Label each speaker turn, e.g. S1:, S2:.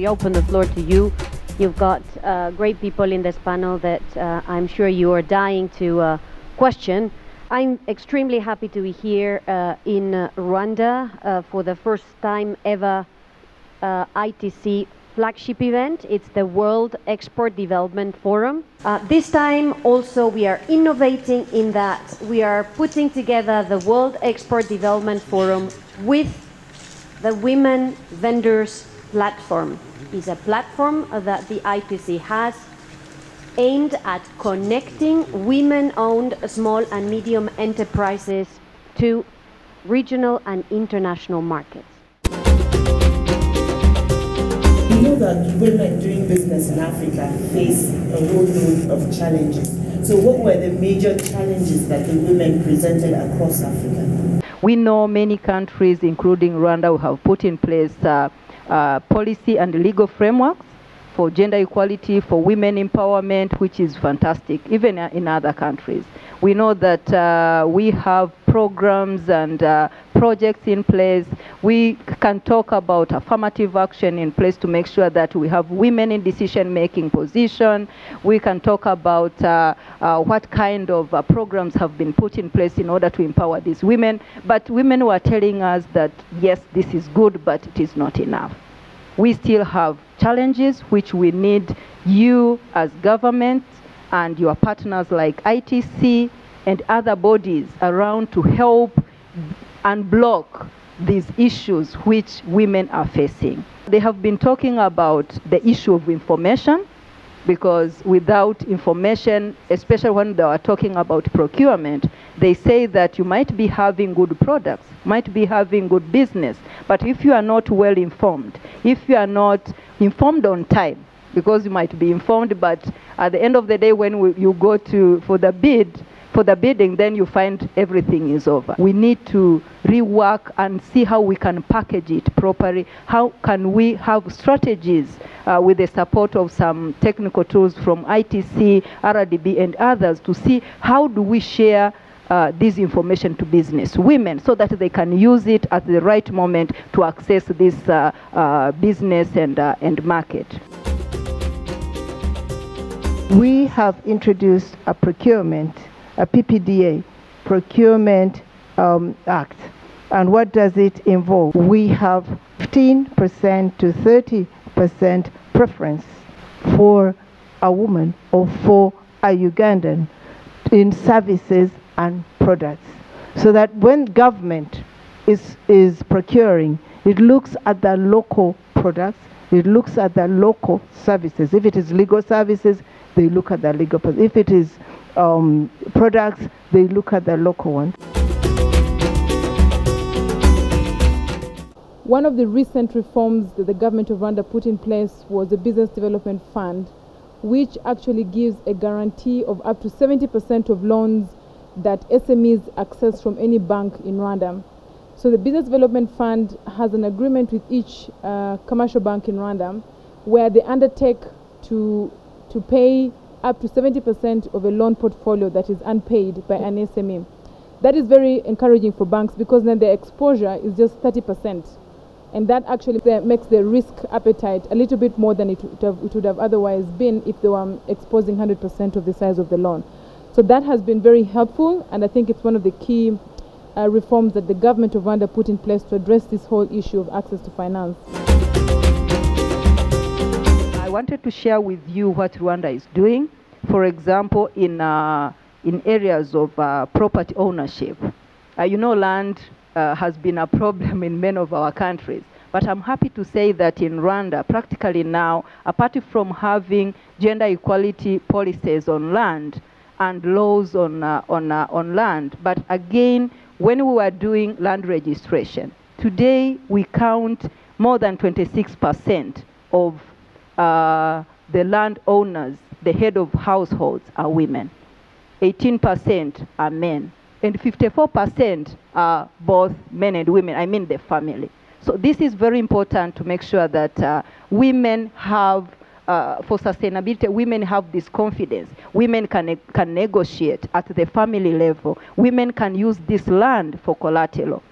S1: We open the floor to you. You've got great people in this panel that I'm sure you are dying to question. I'm extremely happy to be here in Rwanda for the first time ever ITC flagship event. It's the World Export Development Forum. This time also we are innovating in that we are putting together the World Export Development Forum with the Women Vendors Platform. It's a platform that the ITC has aimed at connecting women-owned small and medium enterprises to regional and international markets.
S2: We know that women doing business in Africa face a whole load of challenges. So what were the major challenges that the women presented across Africa?
S3: We know many countries, including Rwanda, who have put in place policy and legal frameworks for gender equality, for women empowerment, which is fantastic, even in other countries. We know that we have programs and projects in place. We can talk about affirmative action in place to make sure that we have women in decision-making position. We can talk about what kind of programs have been put in place in order to empower these women. But women were telling us that, yes, this is good, but it is not enough. We still have challenges which we need you as government and your partners like ITC and other bodies around to help unblock these issues which women are facing. They have been talking about the issue of information, because without information, especially when they are talking about procurement, they say that you might be having good products, might be having good business, but if you are not well informed, if you are not informed on time, because you might be informed, but at the end of the day when you go for the bidding, then you find everything is over. We need to rework and see how we can package it properly. How can we have strategies with the support of some technical tools from ITC, RDB, and others to see how do we share this information to business women so that they can use it at the right moment to access this business and market.
S4: We have introduced a procurement, a PPDA, Procurement Act. And what does it involve? We have 15% to 30% preference for a woman or for a Ugandan in services and products. So that when government is procuring, it looks at the local products, it looks at the local services. If it is legal services, they look at the legal products. If it is products, they look at the local ones.
S5: One of the recent reforms that the government of Rwanda put in place was the Business Development Fund, which actually gives a guarantee of up to 70% of loans that SMEs access from any bank in Rwanda. So the Business Development Fund has an agreement with each commercial bank in Rwanda where they undertake to pay up to 70% of a loan portfolio that is unpaid by an SME. That is very encouraging for banks because then their exposure is just 30%. And that actually makes the risk appetite a little bit more than it would have otherwise been if they were exposing 100% of the size of the loan. So that has been very helpful, and I think it's one of the key reforms that the government of Rwanda put in place to address this whole issue of access to finance.
S3: I wanted to share with you what Rwanda is doing, for example, in areas of property ownership. You know, land has been a problem in many of our countries, but I'm happy to say that in Rwanda, practically now, apart from having gender equality policies on land and laws on land, but again, when we were doing land registration, today we count more than 26% of the landowners, the head of households, are women. 18% are men. And 54% are both men and women, I mean the family. So this is very important to make sure that women have, for sustainability, women have this confidence. Women can negotiate at the family level. Women can use this land for collateral.